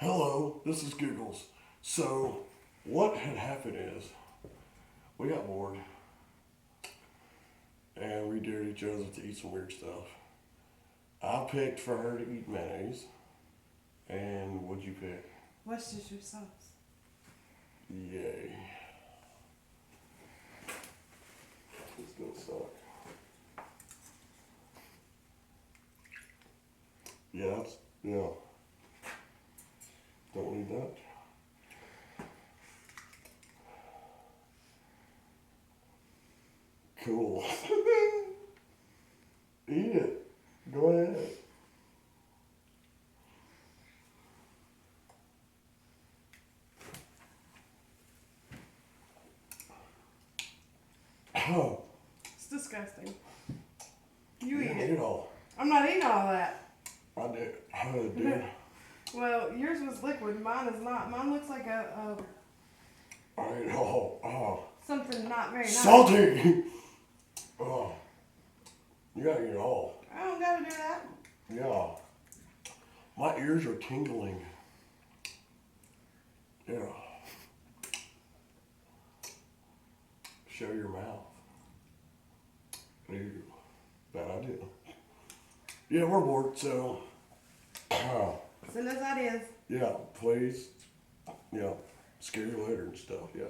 Hello, this is Giggles. So, what had happened is, we got bored, and we dared each other to eat some weird stuff. I picked for her to eat mayonnaise, and what'd you pick? Worcestershire sauce. Yay. It's gonna suck. Yeah, yeah. Don't need that. Cool. Eat it. Go ahead. Oh, It's disgusting. You yeah, eat eat it. it all. I'm not eating all that. I did. I did. Well, yours was liquid. Mine is not. Mine looks like a I ate it all. Oh, something not very nice. salty. Oh, you gotta eat it all. I don't gotta do that. Yeah. My ears are tingling. Yeah. Show your mouth. Ew. Bad idea. Yeah, we're bored, so. Send us ideas. Yeah, please. Yeah. Scare you later and stuff, yeah.